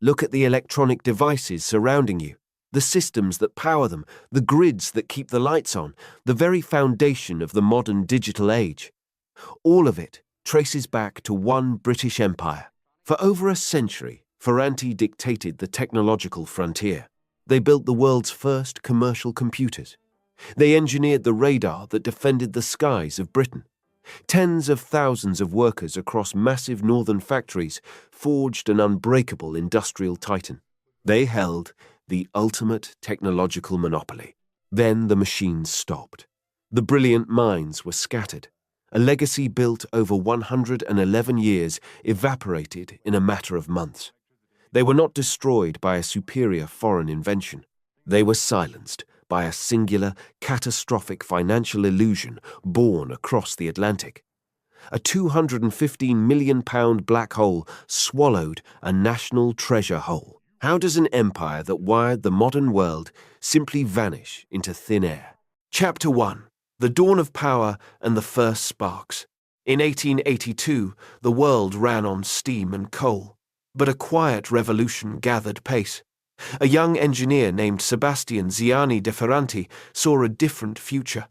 Look at the electronic devices surrounding you, the systems that power them, the grids that keep the lights on, the very foundation of the modern digital age. All of it traces back to one British Empire. For over a century, Ferranti dictated the technological frontier. They built the world's first commercial computers. They engineered the radar that defended the skies of Britain. Tens of thousands of workers across massive northern factories forged an unbreakable industrial titan. They held the ultimate technological monopoly. Then the machines stopped. The brilliant minds were scattered. A legacy built over 111 years evaporated in a matter of months. They were not destroyed by a superior foreign invention. They were silenced by a singular, catastrophic financial illusion born across the Atlantic. A £215 million black hole swallowed a national treasure hole. How does an empire that wired the modern world simply vanish into thin air? Chapter 1. The Dawn of Power and the First Sparks. In 1882, the world ran on steam and coal, but a quiet revolution gathered pace. A young engineer named Sebastian Ziani de Ferranti saw a different future.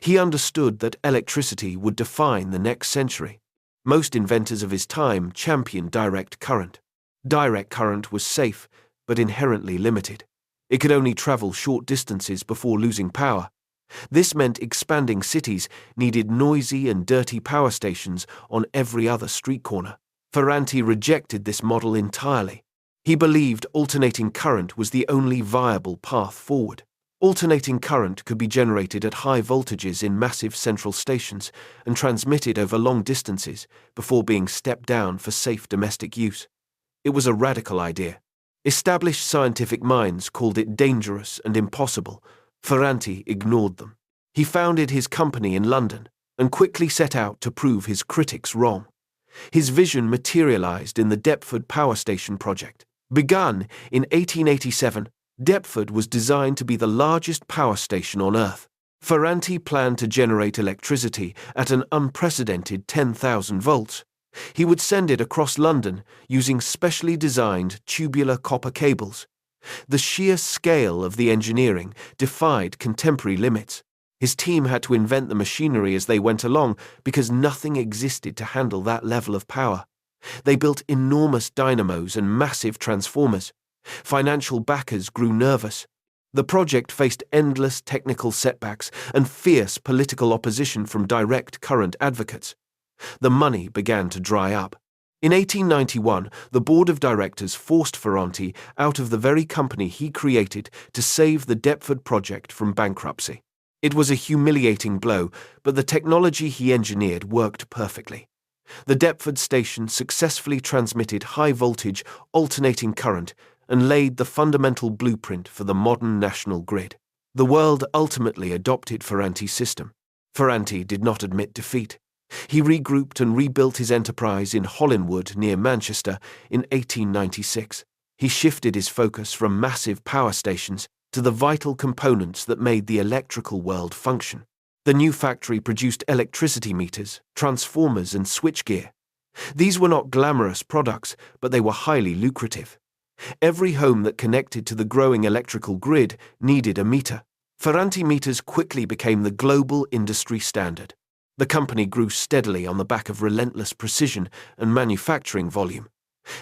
He understood that electricity would define the next century. Most inventors of his time championed direct current. Direct current was safe, but inherently limited. It could only travel short distances before losing power. This meant expanding cities needed noisy and dirty power stations on every other street corner. Ferranti rejected this model entirely. He believed alternating current was the only viable path forward. Alternating current could be generated at high voltages in massive central stations and transmitted over long distances before being stepped down for safe domestic use. It was a radical idea. Established scientific minds called it dangerous and impossible. Ferranti ignored them. He founded his company in London and quickly set out to prove his critics wrong. His vision materialized in the Deptford Power Station project. Begun in 1887, Deptford was designed to be the largest power station on Earth. Ferranti planned to generate electricity at an unprecedented 10,000 volts. He would send it across London using specially designed tubular copper cables. The sheer scale of the engineering defied contemporary limits. His team had to invent the machinery as they went along because nothing existed to handle that level of power. They built enormous dynamos and massive transformers. Financial backers grew nervous. The project faced endless technical setbacks and fierce political opposition from direct current advocates. The money began to dry up. In 1891, the board of directors forced Ferranti out of the very company he created to save the Deptford project from bankruptcy. It was a humiliating blow, but the technology he engineered worked perfectly. The Deptford station successfully transmitted high-voltage, alternating current and laid the fundamental blueprint for the modern national grid. The world ultimately adopted Ferranti's system. Ferranti did not admit defeat. He regrouped and rebuilt his enterprise in Hollingwood near Manchester in 1896. He shifted his focus from massive power stations to the vital components that made the electrical world function. The new factory produced electricity meters, transformers, and switchgear. These were not glamorous products, but they were highly lucrative. Every home that connected to the growing electrical grid needed a meter. Ferranti meters quickly became the global industry standard. The company grew steadily on the back of relentless precision and manufacturing volume.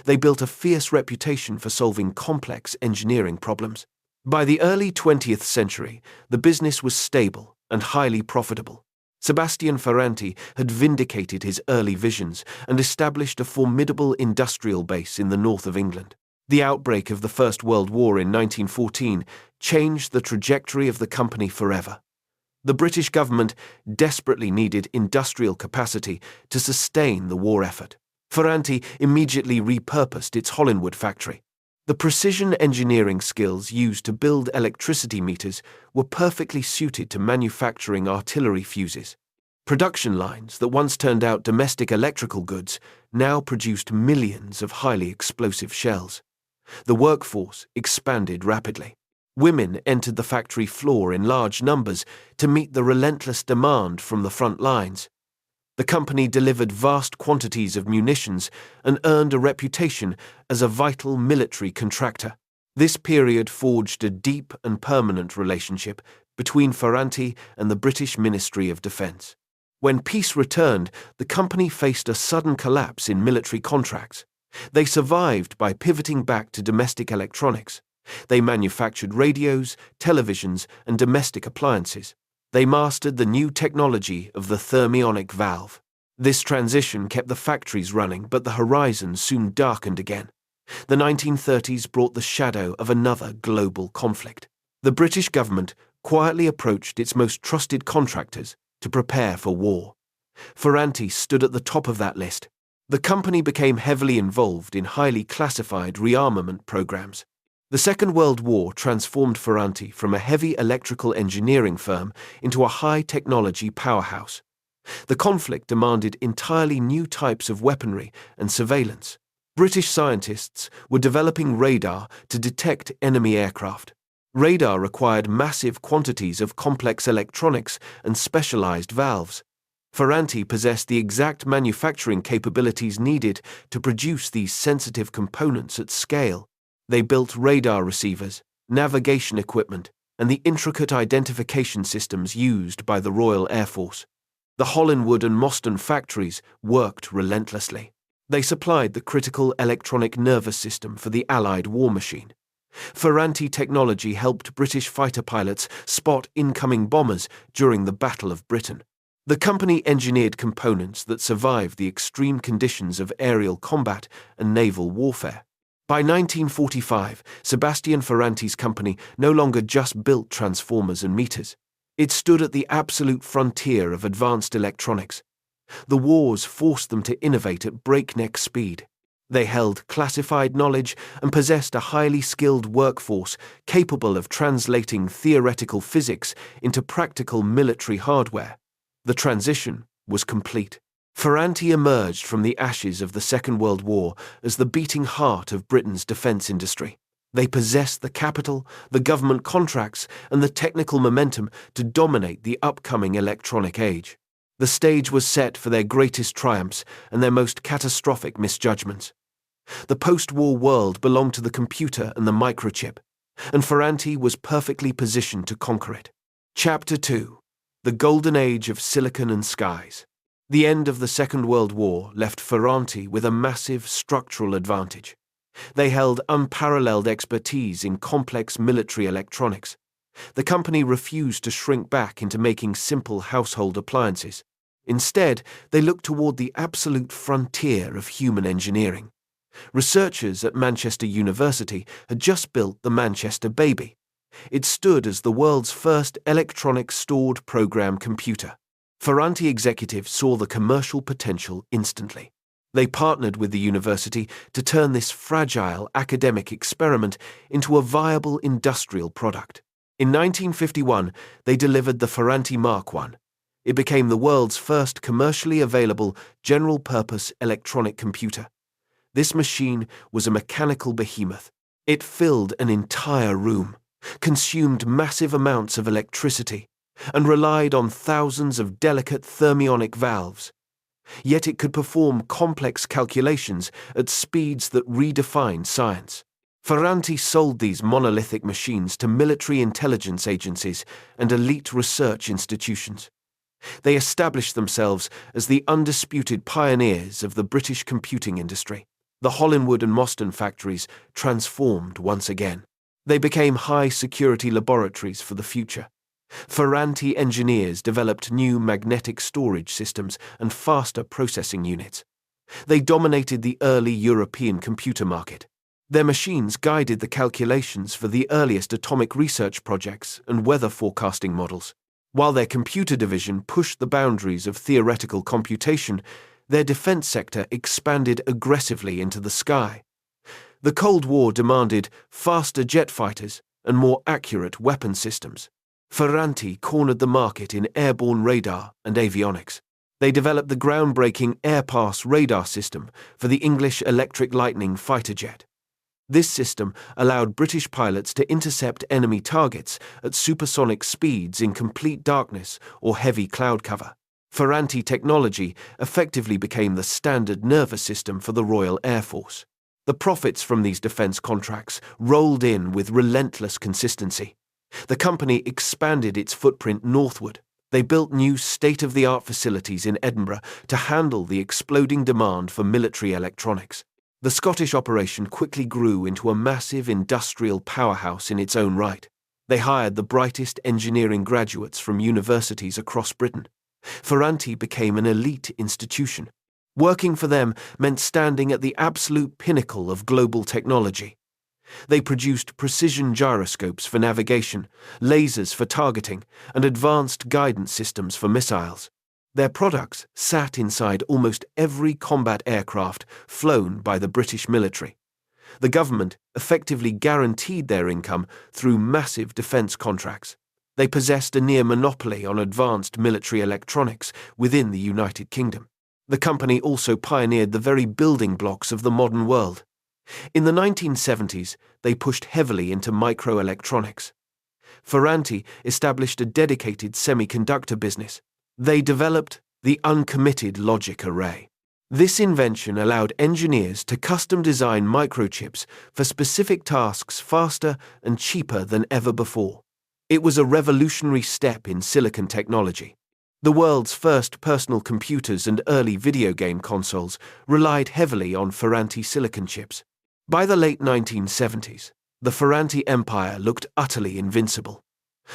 They built a fierce reputation for solving complex engineering problems. By the early 20th century, the business was stable and highly profitable. Sebastian Ferranti had vindicated his early visions and established a formidable industrial base in the north of England. The outbreak of the First World War in 1914 changed the trajectory of the company forever. The British government desperately needed industrial capacity to sustain the war effort. Ferranti immediately repurposed its Hollingwood factory. The precision engineering skills used to build electricity meters were perfectly suited to manufacturing artillery fuses. Production lines that once turned out domestic electrical goods now produced millions of highly explosive shells. The workforce expanded rapidly. Women entered the factory floor in large numbers to meet the relentless demand from the front lines. The company delivered vast quantities of munitions and earned a reputation as a vital military contractor. This period forged a deep and permanent relationship between Ferranti and the British Ministry of Defence. When peace returned, the company faced a sudden collapse in military contracts. They survived by pivoting back to domestic electronics. They manufactured radios, televisions, and domestic appliances. They mastered the new technology of the thermionic valve. This transition kept the factories running, but the horizon soon darkened again. The 1930s brought the shadow of another global conflict. The British government quietly approached its most trusted contractors to prepare for war. Ferranti stood at the top of that list. The company became heavily involved in highly classified rearmament programs. The Second World War transformed Ferranti from a heavy electrical engineering firm into a high-technology powerhouse. The conflict demanded entirely new types of weaponry and surveillance. British scientists were developing radar to detect enemy aircraft. Radar required massive quantities of complex electronics and specialized valves. Ferranti possessed the exact manufacturing capabilities needed to produce these sensitive components at scale. They built radar receivers, navigation equipment, and the intricate identification systems used by the Royal Air Force. The Hollinwood and Moston factories worked relentlessly. They supplied the critical electronic nervous system for the Allied war machine. Ferranti technology helped British fighter pilots spot incoming bombers during the Battle of Britain. The company engineered components that survived the extreme conditions of aerial combat and naval warfare. By 1945, Sebastian Ferranti's company no longer just built transformers and meters. It stood at the absolute frontier of advanced electronics. The wars forced them to innovate at breakneck speed. They held classified knowledge and possessed a highly skilled workforce capable of translating theoretical physics into practical military hardware. The transition was complete. Ferranti emerged from the ashes of the Second World War as the beating heart of Britain's defence industry. They possessed the capital, the government contracts, and the technical momentum to dominate the upcoming electronic age. The stage was set for their greatest triumphs and their most catastrophic misjudgments. The post-war world belonged to the computer and the microchip, and Ferranti was perfectly positioned to conquer it. Chapter 2: The Golden Age of Silicon and Skies. The end of the Second World War left Ferranti with a massive structural advantage. They held unparalleled expertise in complex military electronics. The company refused to shrink back into making simple household appliances. Instead, they looked toward the absolute frontier of human engineering. Researchers at Manchester University had just built the Manchester Baby. It stood as the world's first electronic stored program computer. Ferranti executives saw the commercial potential instantly. They partnered with the university to turn this fragile academic experiment into a viable industrial product. In 1951, they delivered the Ferranti Mark I. It became the world's first commercially available general-purpose electronic computer. This machine was a mechanical behemoth. It filled an entire room, consumed massive amounts of electricity, and relied on thousands of delicate thermionic valves. Yet it could perform complex calculations at speeds that redefined science. Ferranti sold these monolithic machines to military intelligence agencies and elite research institutions. They established themselves as the undisputed pioneers of the British computing industry. The Hollinwood and Moston factories transformed once again. They became high-security laboratories for the future. Ferranti engineers developed new magnetic storage systems and faster processing units. They dominated the early European computer market. Their machines guided the calculations for the earliest atomic research projects and weather forecasting models. While their computer division pushed the boundaries of theoretical computation, their defense sector expanded aggressively into the sky. The Cold War demanded faster jet fighters and more accurate weapon systems. Ferranti cornered the market in airborne radar and avionics. They developed the groundbreaking Air-Pass radar system for the English Electric Lightning fighter jet. This system allowed British pilots to intercept enemy targets at supersonic speeds in complete darkness or heavy cloud cover. Ferranti technology effectively became the standard nervous system for the Royal Air Force. The profits from these defense contracts rolled in with relentless consistency. The company expanded its footprint northward. They built new state-of-the-art facilities in Edinburgh to handle the exploding demand for military electronics. The Scottish operation quickly grew into a massive industrial powerhouse in its own right. They hired the brightest engineering graduates from universities across Britain. Ferranti became an elite institution. Working for them meant standing at the absolute pinnacle of global technology. They produced precision gyroscopes for navigation, lasers for targeting, and advanced guidance systems for missiles. Their products sat inside almost every combat aircraft flown by the British military. The government effectively guaranteed their income through massive defense contracts. They possessed a near monopoly on advanced military electronics within the United Kingdom. The company also pioneered the very building blocks of the modern world. In the 1970s, they pushed heavily into microelectronics. Ferranti established a dedicated semiconductor business. They developed the uncommitted logic array. This invention allowed engineers to custom design microchips for specific tasks faster and cheaper than ever before. It was a revolutionary step in silicon technology. The world's first personal computers and early video game consoles relied heavily on Ferranti silicon chips. By the late 1970s, the Ferranti empire looked utterly invincible.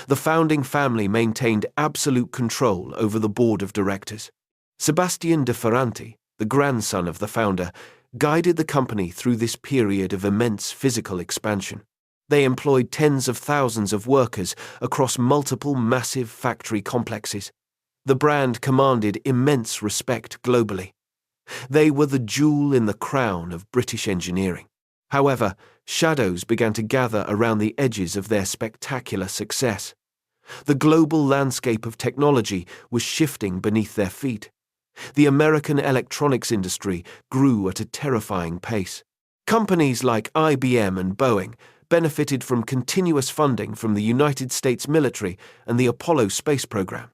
The founding family maintained absolute control over the board of directors. Sebastian de Ferranti, the grandson of the founder, guided the company through this period of immense physical expansion. They employed tens of thousands of workers across multiple massive factory complexes. The brand commanded immense respect globally. They were the jewel in the crown of British engineering. However, shadows began to gather around the edges of their spectacular success. The global landscape of technology was shifting beneath their feet. The American electronics industry grew at a terrifying pace. Companies like IBM and Boeing benefited from continuous funding from the United States military and the Apollo space program.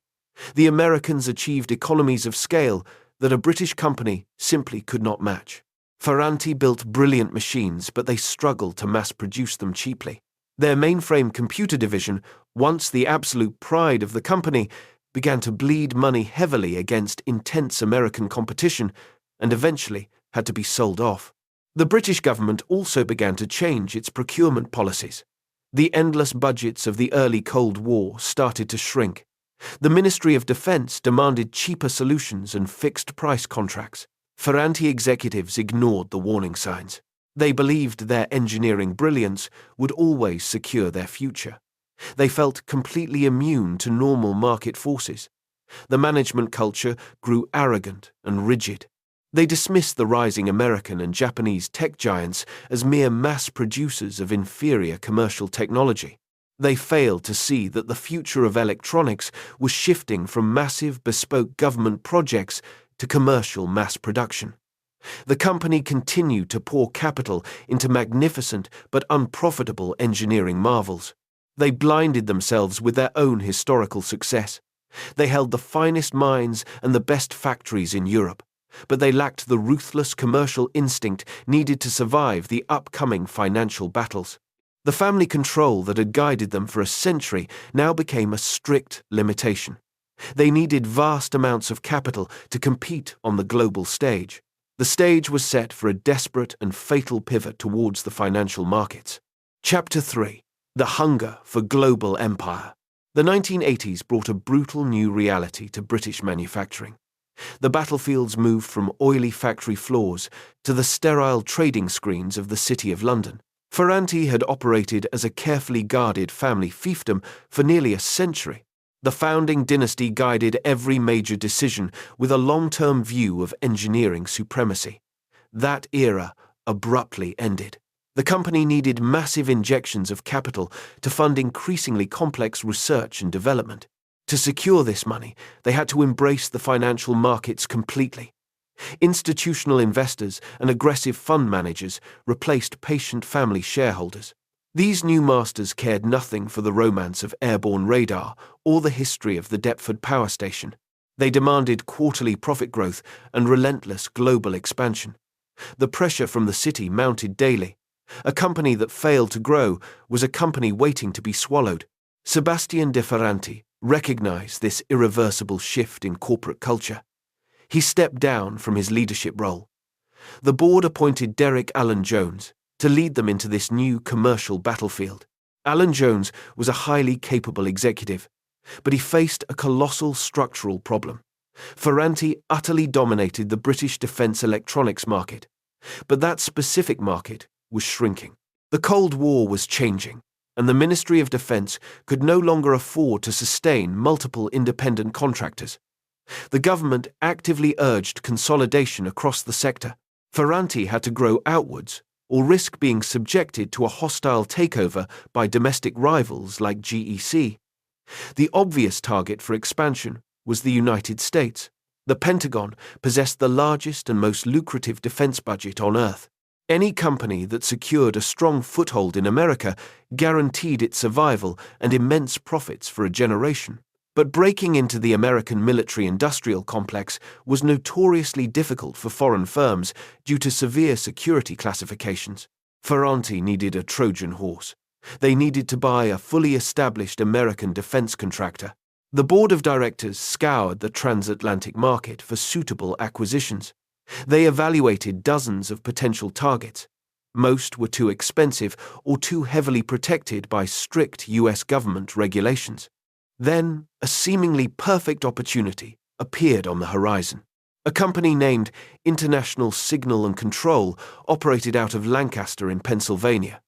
The Americans achieved economies of scale that a British company simply could not match. Ferranti built brilliant machines, but they struggled to mass-produce them cheaply. Their mainframe computer division, once the absolute pride of the company, began to bleed money heavily against intense American competition and eventually had to be sold off. The British government also began to change its procurement policies. The endless budgets of the early Cold War started to shrink. The Ministry of Defense demanded cheaper solutions and fixed-price contracts. Ferranti executives ignored the warning signs. They believed their engineering brilliance would always secure their future. They felt completely immune to normal market forces. The management culture grew arrogant and rigid. They dismissed the rising American and Japanese tech giants as mere mass producers of inferior commercial technology. They failed to see that the future of electronics was shifting from massive bespoke government projects to commercial mass production. The company continued to pour capital into magnificent but unprofitable engineering marvels. They blinded themselves with their own historical success. They held the finest minds and the best factories in Europe, but they lacked the ruthless commercial instinct needed to survive the upcoming financial battles. The family control that had guided them for a century now became a strict limitation. They needed vast amounts of capital to compete on the global stage. The stage was set for a desperate and fatal pivot towards the financial markets. Chapter 3. The Hunger for Global Empire. The 1980s brought a brutal new reality to British manufacturing. The battlefields moved from oily factory floors to the sterile trading screens of the City of London. Ferranti had operated as a carefully guarded family fiefdom for nearly a century. The founding dynasty guided every major decision with a long-term view of engineering supremacy. That era abruptly ended. The company needed massive injections of capital to fund increasingly complex research and development. To secure this money, they had to embrace the financial markets completely. Institutional investors and aggressive fund managers replaced patient family shareholders. These new masters cared nothing for the romance of airborne radar or the history of the Deptford power station. They demanded quarterly profit growth and relentless global expansion. The pressure from the city mounted daily. A company that failed to grow was a company waiting to be swallowed. Sebastian de Ferranti recognized this irreversible shift in corporate culture. He stepped down from his leadership role. The board appointed Derek Allen Jones to lead them into this new commercial battlefield. Allen Jones was a highly capable executive, but he faced a colossal structural problem. Ferranti utterly dominated the British defence electronics market, but that specific market was shrinking. The Cold War was changing, and the Ministry of Defence could no longer afford to sustain multiple independent contractors. The government actively urged consolidation across the sector. Ferranti had to grow outwards or risk being subjected to a hostile takeover by domestic rivals like GEC. The obvious target for expansion was the United States. The Pentagon possessed the largest and most lucrative defense budget on Earth. Any company that secured a strong foothold in America guaranteed its survival and immense profits for a generation. But breaking into the American military-industrial complex was notoriously difficult for foreign firms due to severe security classifications. Ferranti needed a Trojan horse. They needed to buy a fully established American defense contractor. The board of directors scoured the transatlantic market for suitable acquisitions. They evaluated dozens of potential targets. Most were too expensive or too heavily protected by strict US government regulations. Then, a seemingly perfect opportunity appeared on the horizon. A company named International Signal and Control operated out of Lancaster in Pennsylvania.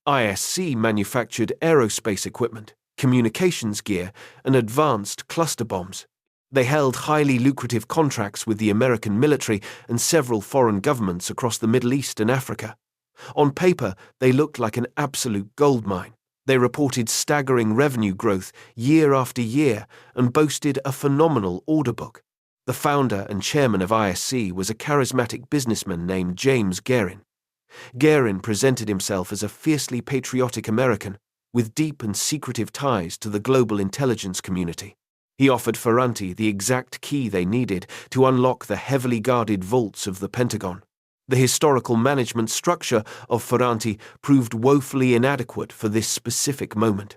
ISC manufactured aerospace equipment, communications gear, and advanced cluster bombs. They held highly lucrative contracts with the American military and several foreign governments across the Middle East and Africa. On paper, they looked like an absolute goldmine. They reported staggering revenue growth year after year and boasted a phenomenal order book. The founder and chairman of ISC was a charismatic businessman named James Guerin. Guerin presented himself as a fiercely patriotic American with deep and secretive ties to the global intelligence community. He offered Ferranti the exact key they needed to unlock the heavily guarded vaults of the Pentagon. The historical management structure of Ferranti proved woefully inadequate for this specific moment.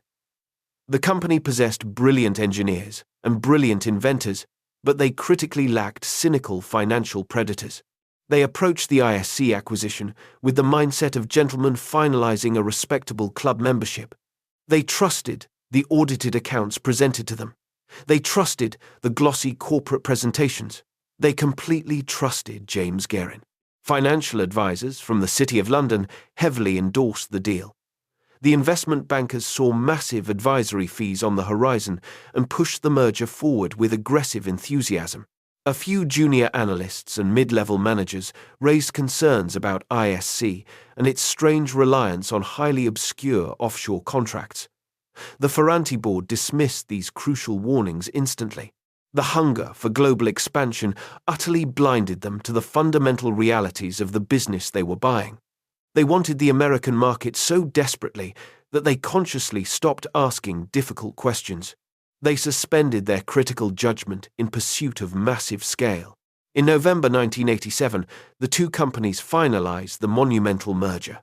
The company possessed brilliant engineers and brilliant inventors, but they critically lacked cynical financial predators. They approached the ISC acquisition with the mindset of gentlemen finalizing a respectable club membership. They trusted the audited accounts presented to them. They trusted the glossy corporate presentations. They completely trusted James Guerin. Financial advisors from the City of London heavily endorsed the deal. The investment bankers saw massive advisory fees on the horizon and pushed the merger forward with aggressive enthusiasm. A few junior analysts and mid-level managers raised concerns about ISC and its strange reliance on highly obscure offshore contracts. The Ferranti board dismissed these crucial warnings instantly. The hunger for global expansion utterly blinded them to the fundamental realities of the business they were buying. They wanted the American market so desperately that they consciously stopped asking difficult questions. They suspended their critical judgment in pursuit of massive scale. In November 1987, the two companies finalized the monumental merger.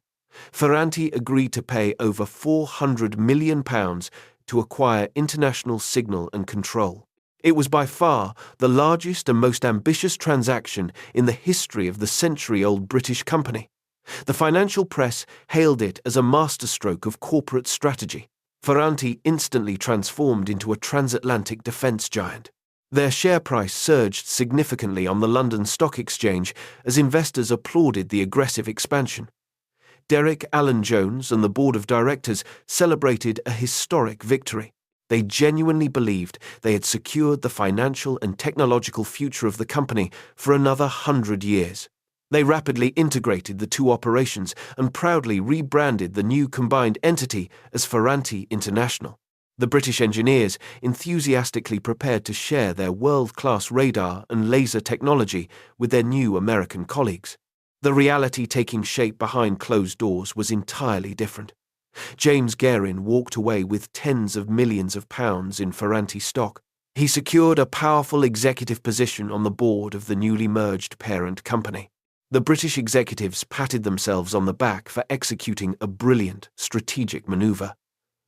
Ferranti agreed to pay over £400 million to acquire International Signal and Control. It was by far the largest and most ambitious transaction in the history of the century-old British company. The financial press hailed it as a masterstroke of corporate strategy. Ferranti instantly transformed into a transatlantic defence giant. Their share price surged significantly on the London Stock Exchange as investors applauded the aggressive expansion. Derek Allen Jones and the board of directors celebrated a historic victory. They genuinely believed they had secured the financial and technological future of the company for another 100 years. They rapidly integrated the two operations and proudly rebranded the new combined entity as Ferranti International. The British engineers enthusiastically prepared to share their world-class radar and laser technology with their new American colleagues. The reality taking shape behind closed doors was entirely different. James Guerin walked away with tens of millions of pounds in Ferranti stock. He secured a powerful executive position on the board of the newly merged parent company. The British executives patted themselves on the back for executing a brilliant strategic maneuver.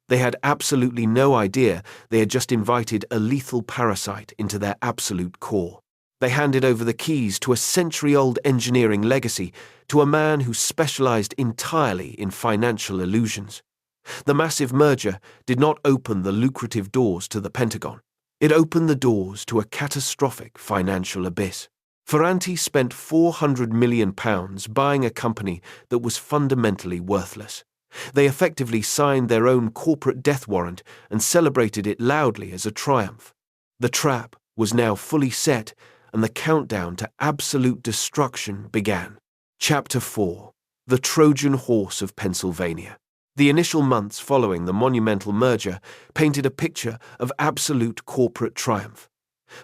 They had absolutely no idea they had just invited a lethal parasite into their absolute core. They handed over the keys to a century-old engineering legacy to a man who specialized entirely in financial illusions. The massive merger did not open the lucrative doors to the Pentagon. It opened the doors to a catastrophic financial abyss. Ferranti spent £400 million buying a company that was fundamentally worthless. They effectively signed their own corporate death warrant and celebrated it loudly as a triumph. The trap was now fully set, and the countdown to absolute destruction began. Chapter 4: The Trojan Horse of Pennsylvania. The initial months following the monumental merger painted a picture of absolute corporate triumph.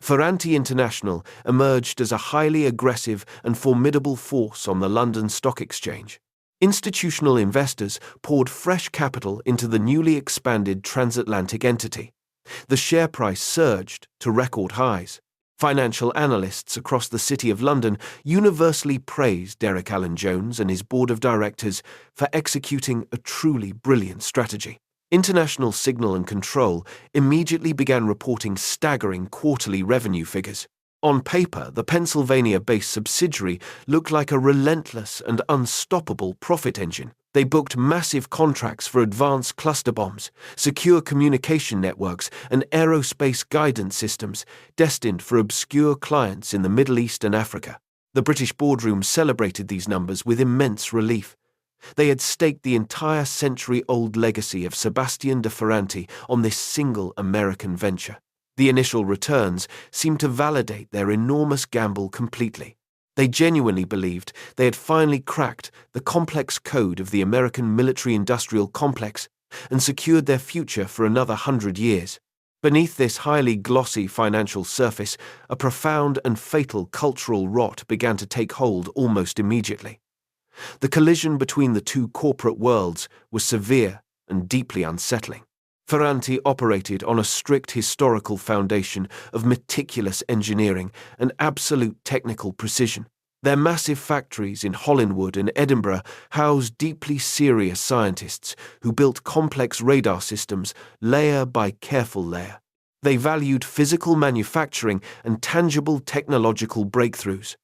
Ferranti International emerged as a highly aggressive and formidable force on the London Stock Exchange. Institutional investors poured fresh capital into the newly expanded transatlantic entity. The share price surged to record highs. Financial analysts across the City of London universally praised Derek Allen Jones and his board of directors for executing a truly brilliant strategy. International Signal and Control immediately began reporting staggering quarterly revenue figures. On paper, the Pennsylvania-based subsidiary looked like a relentless and unstoppable profit engine. They booked massive contracts for advanced cluster bombs, secure communication networks, and aerospace guidance systems destined for obscure clients in the Middle East and Africa. The British boardroom celebrated these numbers with immense relief. They had staked the entire century-old legacy of Sebastian de Ferranti on this single American venture. The initial returns seemed to validate their enormous gamble completely. They genuinely believed they had finally cracked the complex code of the American military-industrial complex and secured their future for another 100 years. Beneath this highly glossy financial surface, a profound and fatal cultural rot began to take hold almost immediately. The collision between the two corporate worlds was severe and deeply unsettling. Ferranti operated on a strict historical foundation of meticulous engineering and absolute technical precision. Their massive factories in Hollinwood and Edinburgh housed deeply serious scientists who built complex radar systems layer by careful layer. They valued physical manufacturing and tangible technological breakthroughs.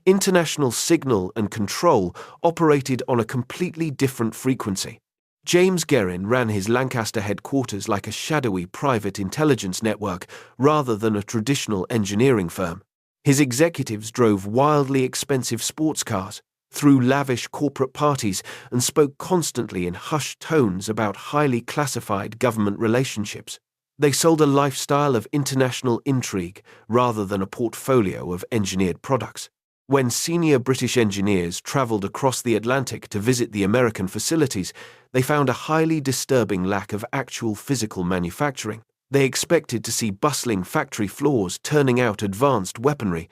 International Signal and Control operated on a completely different frequency. James Guerin ran his Lancaster headquarters like a shadowy private intelligence network rather than a traditional engineering firm. His executives drove wildly expensive sports cars, threw lavish corporate parties, and spoke constantly in hushed tones about highly classified government relationships. They sold a lifestyle of international intrigue rather than a portfolio of engineered products. When senior British engineers travelled across the Atlantic to visit the American facilities, they found a highly disturbing lack of actual physical manufacturing. They expected to see bustling factory floors turning out advanced weaponry.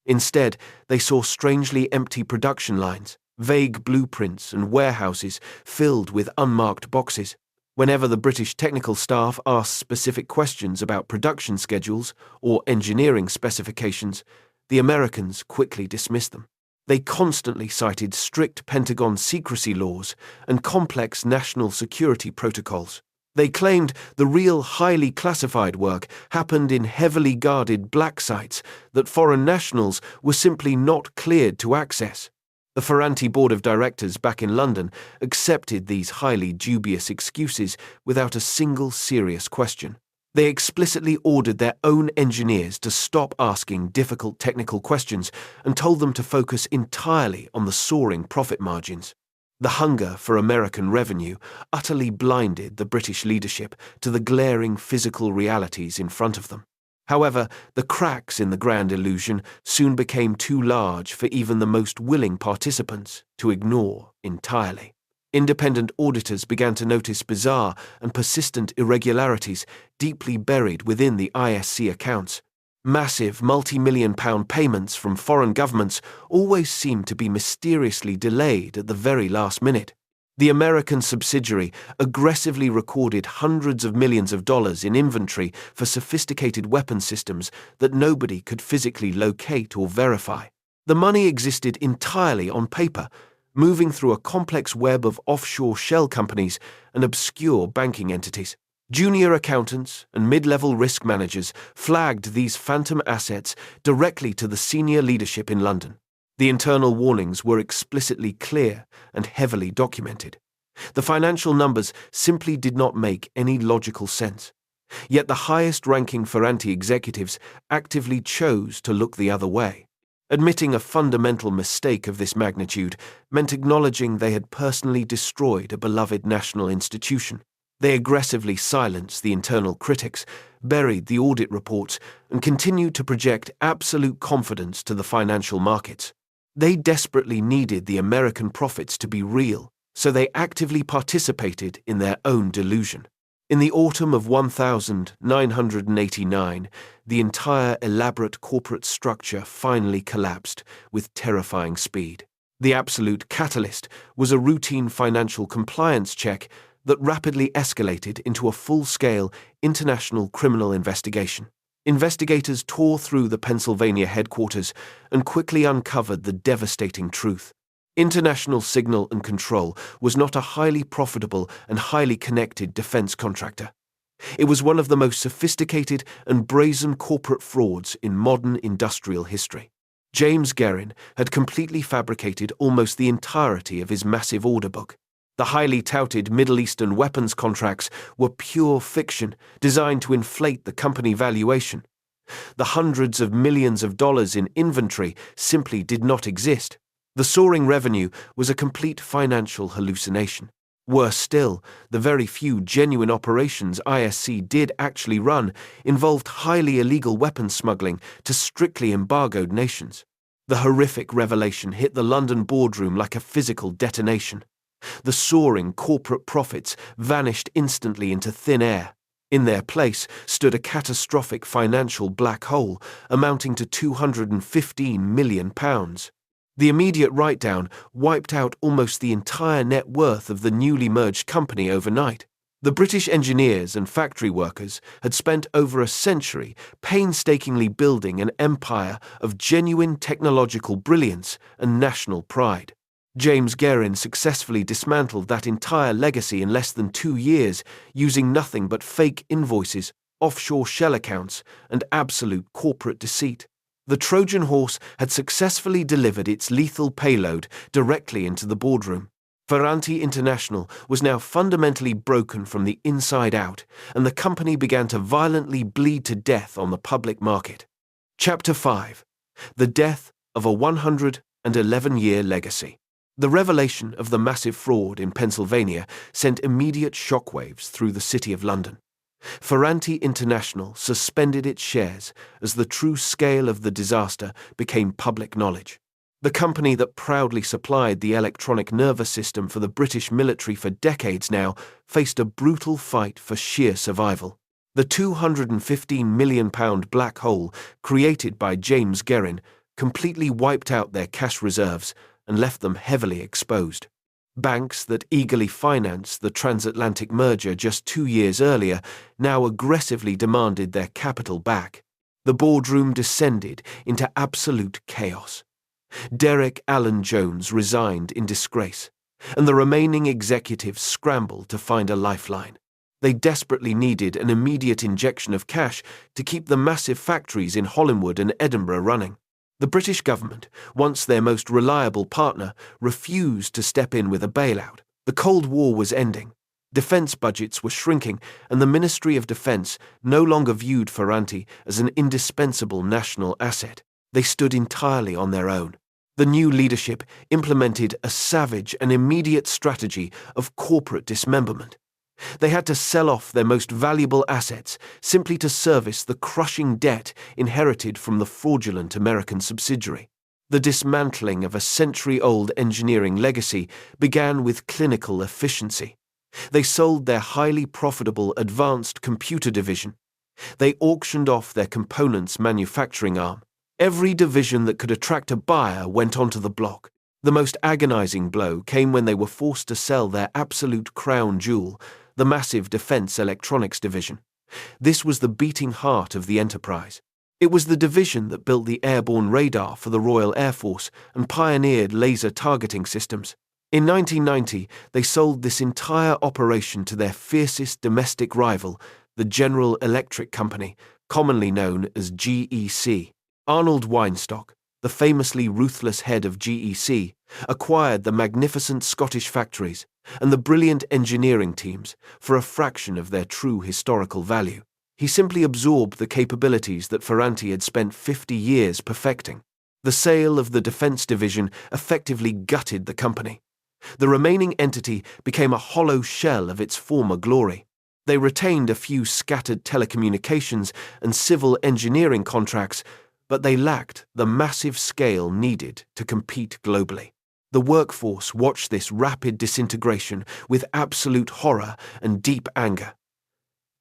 Instead, they saw strangely empty production lines, vague blueprints, and warehouses filled with unmarked boxes. Whenever the British technical staff asked specific questions about production schedules or engineering specifications, the Americans quickly dismissed them. They constantly cited strict Pentagon secrecy laws and complex national security protocols. They claimed the real highly classified work happened in heavily guarded black sites that foreign nationals were simply not cleared to access. The Ferranti board of directors back in London accepted these highly dubious excuses without a single serious question. They explicitly ordered their own engineers to stop asking difficult technical questions and told them to focus entirely on the soaring profit margins. The hunger for American revenue utterly blinded the British leadership to the glaring physical realities in front of them. However, the cracks in the grand illusion soon became too large for even the most willing participants to ignore entirely. Independent auditors began to notice bizarre and persistent irregularities deeply buried within the ISC accounts. Massive multi-million-pound payments from foreign governments always seemed to be mysteriously delayed at the very last minute. The American subsidiary aggressively recorded hundreds of millions of dollars in inventory for sophisticated weapon systems that nobody could physically locate or verify. The money existed entirely on paper, moving through a complex web of offshore shell companies and obscure banking entities. Junior accountants and mid-level risk managers flagged these phantom assets directly to the senior leadership in London. The internal warnings were explicitly clear and heavily documented. The financial numbers simply did not make any logical sense. Yet the highest-ranking Ferranti executives actively chose to look the other way. Admitting a fundamental mistake of this magnitude meant acknowledging they had personally destroyed a beloved national institution. They aggressively silenced the internal critics, buried the audit reports, and continued to project absolute confidence to the financial markets. They desperately needed the American profits to be real, so they actively participated in their own delusion. In the autumn of 1989, the entire elaborate corporate structure finally collapsed with terrifying speed. The absolute catalyst was a routine financial compliance check that rapidly escalated into a full-scale international criminal investigation. Investigators tore through the Pennsylvania headquarters and quickly uncovered the devastating truth. International Signal and Control was not a highly profitable and highly connected defense contractor. It was one of the most sophisticated and brazen corporate frauds in modern industrial history. James Guerin had completely fabricated almost the entirety of his massive order book. The highly touted Middle Eastern weapons contracts were pure fiction designed to inflate the company valuation. The hundreds of millions of dollars in inventory simply did not exist. The soaring revenue was a complete financial hallucination. Worse still, the very few genuine operations ISC did actually run involved highly illegal weapons smuggling to strictly embargoed nations. The horrific revelation hit the London boardroom like a physical detonation. The soaring corporate profits vanished instantly into thin air. In their place stood a catastrophic financial black hole amounting to £215 million. The immediate write-down wiped out almost the entire net worth of the newly merged company overnight. The British engineers and factory workers had spent over a century painstakingly building an empire of genuine technological brilliance and national pride. James Guerin successfully dismantled that entire legacy in less than 2 years, using nothing but fake invoices, offshore shell accounts, and absolute corporate deceit. The Trojan horse had successfully delivered its lethal payload directly into the boardroom. Ferranti International was now fundamentally broken from the inside out, and the company began to violently bleed to death on the public market. Chapter 5. The Death of a 111-year Legacy. The revelation of the massive fraud in Pennsylvania sent immediate shockwaves through the City of London. Ferranti International suspended its shares as the true scale of the disaster became public knowledge. The company that proudly supplied the electronic nervous system for the British military for decades now faced a brutal fight for sheer survival. The £215 million black hole created by James Guerin completely wiped out their cash reserves and left them heavily exposed. Banks that eagerly financed the transatlantic merger just 2 years earlier now aggressively demanded their capital back. The boardroom descended into absolute chaos. Derek Allen Jones resigned in disgrace, and the remaining executives scrambled to find a lifeline. They desperately needed an immediate injection of cash to keep the massive factories in Hollywood and Edinburgh running. The British government, once their most reliable partner, refused to step in with a bailout. The Cold War was ending. Defense budgets were shrinking, and the Ministry of Defense no longer viewed Ferranti as an indispensable national asset. They stood entirely on their own. The new leadership implemented a savage and immediate strategy of corporate dismemberment. They had to sell off their most valuable assets simply to service the crushing debt inherited from the fraudulent American subsidiary. The dismantling of a century-old engineering legacy began with clinical efficiency. They sold their highly profitable advanced computer division. They auctioned off their components manufacturing arm. Every division that could attract a buyer went onto the block. The most agonizing blow came when they were forced to sell their absolute crown jewel, the massive Defense Electronics division. This was the beating heart of the enterprise. It was the division that built the airborne radar for the Royal Air Force and pioneered laser targeting systems. In 1990, they sold this entire operation to their fiercest domestic rival, the General Electric Company, commonly known as GEC. Arnold Weinstock, the famously ruthless head of GEC, acquired the magnificent Scottish factories and the brilliant engineering teams for a fraction of their true historical value. He simply absorbed the capabilities that Ferranti had spent 50 years perfecting. The sale of the defense division effectively gutted the company. The remaining entity became a hollow shell of its former glory. They retained a few scattered telecommunications and civil engineering contracts, but they lacked the massive scale needed to compete globally. The workforce watched this rapid disintegration with absolute horror and deep anger.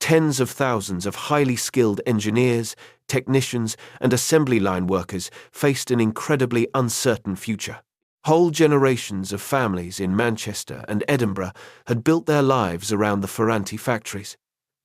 Tens of thousands of highly skilled engineers, technicians, and assembly line workers faced an incredibly uncertain future. Whole generations of families in Manchester and Edinburgh had built their lives around the Ferranti factories.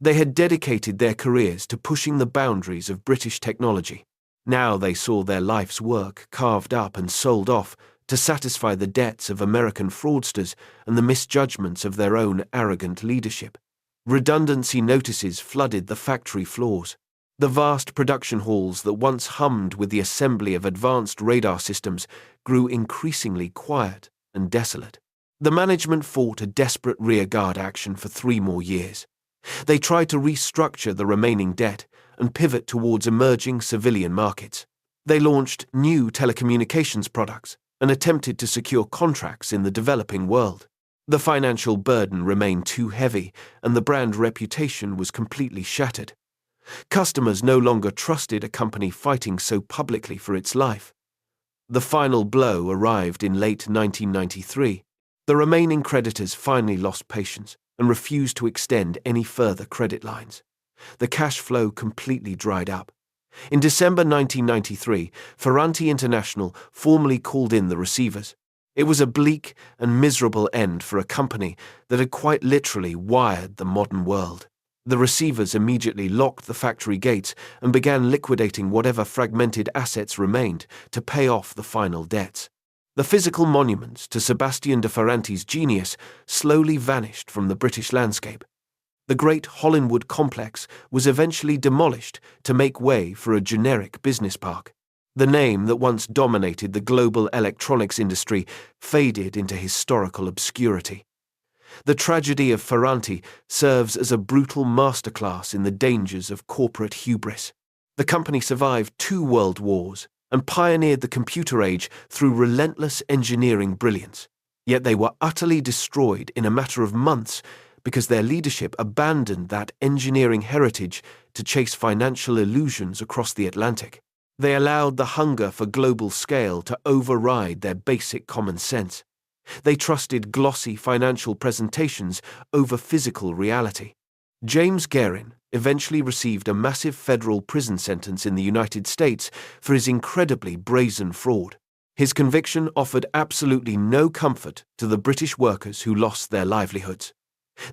They had dedicated their careers to pushing the boundaries of British technology. Now they saw their life's work carved up and sold off to satisfy the debts of American fraudsters and the misjudgments of their own arrogant leadership. Redundancy notices flooded the factory floors. The vast production halls that once hummed with the assembly of advanced radar systems grew increasingly quiet and desolate. The management fought a desperate rearguard action for 3 more years. They tried to restructure the remaining debt and pivot towards emerging civilian markets. They launched new telecommunications products and attempted to secure contracts in the developing world. The financial burden remained too heavy, and the brand reputation was completely shattered. Customers no longer trusted a company fighting so publicly for its life. The final blow arrived in late 1993. The remaining creditors finally lost patience and refused to extend any further credit lines. The cash flow completely dried up. In December 1993, Ferranti International formally called in the receivers. It was a bleak and miserable end for a company that had quite literally wired the modern world. The receivers immediately locked the factory gates and began liquidating whatever fragmented assets remained to pay off the final debts. The physical monuments to Sebastian de Ferranti's genius slowly vanished from the British landscape. The great Hollinwood complex was eventually demolished to make way for a generic business park. The name that once dominated the global electronics industry faded into historical obscurity. The tragedy of Ferranti serves as a brutal masterclass in the dangers of corporate hubris. The company survived 2 world wars and pioneered the computer age through relentless engineering brilliance. Yet they were utterly destroyed in a matter of months because their leadership abandoned that engineering heritage to chase financial illusions across the Atlantic. They allowed the hunger for global scale to override their basic common sense. They trusted glossy financial presentations over physical reality. James Guerin eventually received a massive federal prison sentence in the United States for his incredibly brazen fraud. His conviction offered absolutely no comfort to the British workers who lost their livelihoods.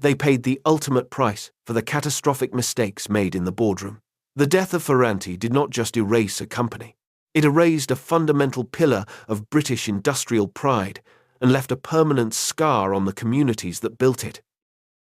They paid the ultimate price for the catastrophic mistakes made in the boardroom. The death of Ferranti did not just erase a company. It erased a fundamental pillar of British industrial pride and left a permanent scar on the communities that built it.